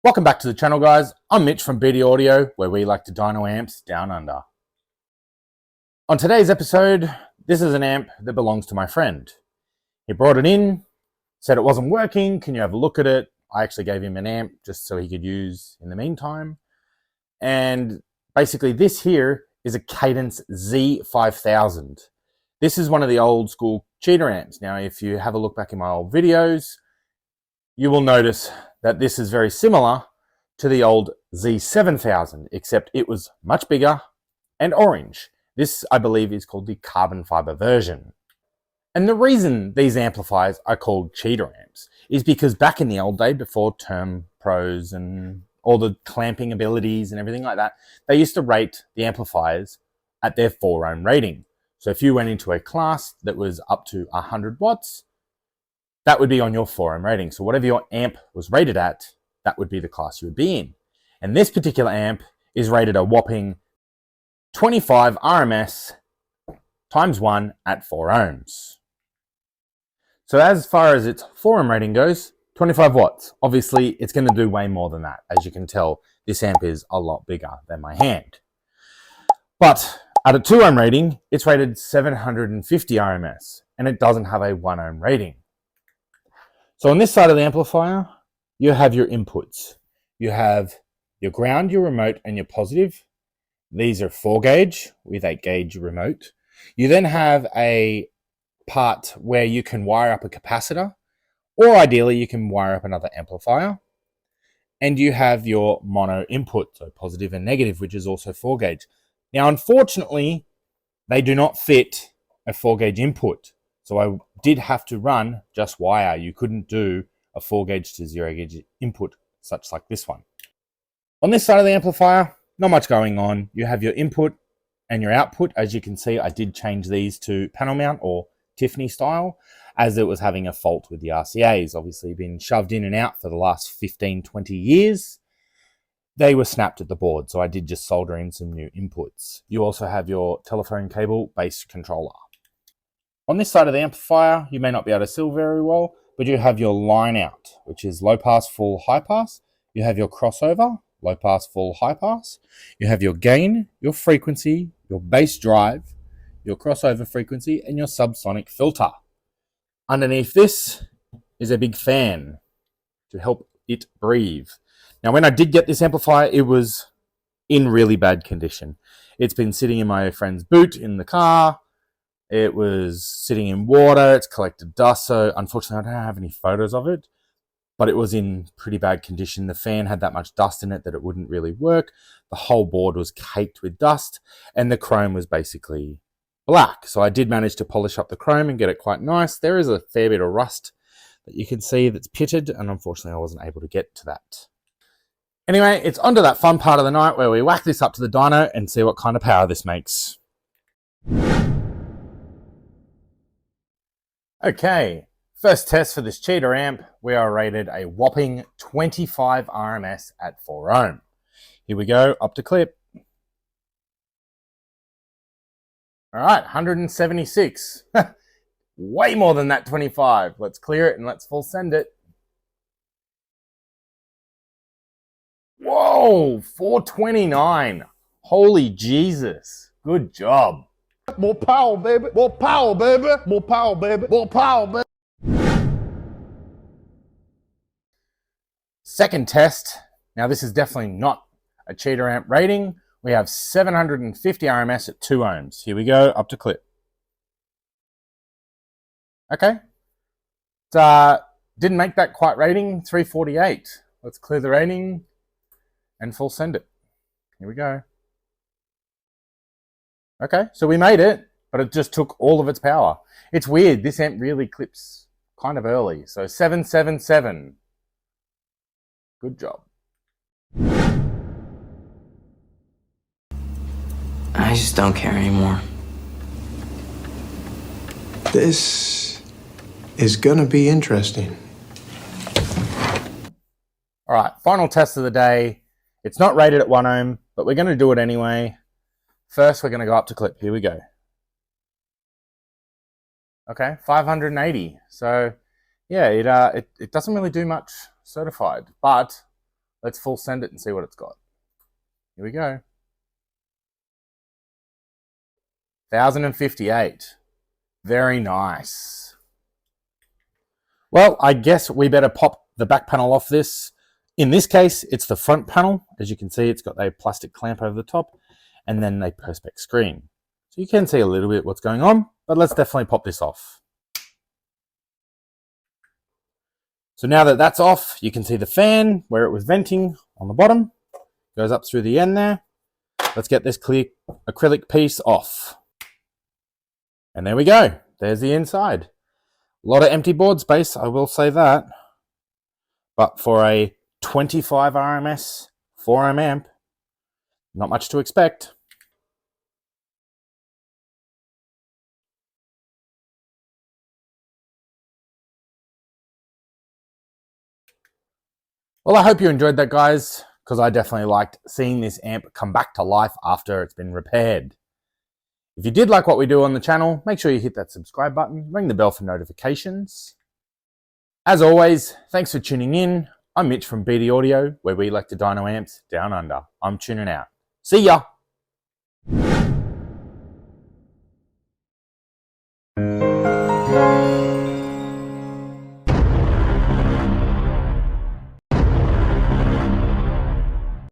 Welcome back to the channel, guys. I'm Mitch from BD Audio, where we like to dyno amps down under. On today's episode, this is an amp that belongs to my friend. He brought it in, said it wasn't working, can you have a look at it? I actually gave him an amp just so he could use in the meantime. And basically this here is a Cadence Z5000. This is one of the old school cheater amps. Now, if you have a look back in my old videos, you will notice that this is very similar to the old Z5000, except it was much bigger and orange. This, I believe, is called the carbon fiber version. And the reason these amplifiers are called cheater amps is because back in the old day, before term pros and all the clamping abilities and everything like that, they used to rate the amplifiers at their 4-ohm rating. So if you went into a class that was up to 100 watts, that would be on your 4-ohm rating. So whatever your amp was rated at, that would be the class you would be in. And this particular amp is rated a whopping 25 RMS times 1 at 4 ohms. So as far as its 4-ohm rating goes, 25 watts. Obviously, it's going to do way more than that. As you can tell, this amp is a lot bigger than my hand. But at a 2-ohm rating, it's rated 750 RMS, and it doesn't have a 1-ohm rating. So on this side of the amplifier, you have your inputs. You have your ground, your remote, and your positive. These are 4-gauge with 8-gauge remote. You then have a part where you can wire up a capacitor, or ideally you can wire up another amplifier. And you have your mono input, so positive and negative, which is also 4-gauge. Now, unfortunately, they do not fit a 4-gauge input. So I did have to run just wire. You couldn't do a 4-gauge to 0-gauge input, such like this one. On this side of the amplifier, not much going on. You have your input and your output. As you can see, I did change these to panel mount or Tiffany style, as it was having a fault with the RCAs. Obviously been shoved in and out for the last 15, 20 years. They were snapped at the board, so I did just solder in some new inputs. You also have your telephone cable base controller. On this side of the amplifier, you may not be able to see very well, but you have your line out, which is low pass, full, high pass. You have your crossover, low pass, full, high pass. You have your gain, your frequency, your bass drive, your crossover frequency, and your subsonic filter. Underneath this is a big fan to help it breathe. Now, when I did get this amplifier, it was in really bad condition. It's been sitting in my friend's boot in the car. It was sitting in water, it's collected dust, so unfortunately I don't have any photos of it, but it was in pretty bad condition. The fan had that much dust in it that it wouldn't really work. The whole board was caked with dust, and the chrome was basically black. So I did manage to polish up the chrome and get it quite nice. There is a fair bit of rust that you can see that's pitted, and unfortunately I wasn't able to get to that. Anyway, it's onto that fun part of the night where we whack this up to the dyno and see what kind of power this makes. Okay, first test for this cheater amp, we are rated a whopping 25 RMS at 4 ohm. Here we go, up to clip. All right, 176. Way more than that 25. Let's clear it and let's full send it. Whoa, 429. Holy Jesus, good job. More power, baby. More power, baby. More power, baby. More power, baby. Second test. Now, this is definitely not a cheater amp rating. We have 750 RMS at 2 ohms. Here we go, up to clip. Okay. Didn't make that quite rating, 348. Let's clear the rating and full send it. Here we go. Okay, so we made it, but it just took all of its power. It's weird, this amp really clips kind of early. So 777. Good job. I just don't care anymore. This is gonna be interesting. All right, final test of the day. It's not rated at 1 ohm, but we're gonna do it anyway. First, we're going to go up to clip. Here we go. Okay, 580. So, yeah, it doesn't really do much certified, but Let's full send it and see what it's got. Here we go. 1058. Very nice. Well, I guess we better pop the back panel off this. In this case, it's the front panel. As you can see, it's got a plastic clamp over the top and then a Perspex screen. So you can see a little bit what's going on, but let's definitely pop this off. So now that that's off, you can see the fan where it was venting on the bottom. Goes up through the end there. Let's get this clear acrylic piece off. And there we go. There's the inside. A lot of empty board space, I will say that. But for a 25 RMS 4 amp, not much to expect. Well, I hope you enjoyed that, guys, because I definitely liked seeing this amp come back to life after it's been repaired. If you did like what we do on the channel, make sure you hit that subscribe button, ring the bell for notifications. As always, thanks for tuning in. I'm Mitch from BD Audio, where we like to dyno amps down under. I'm tuning out. See ya!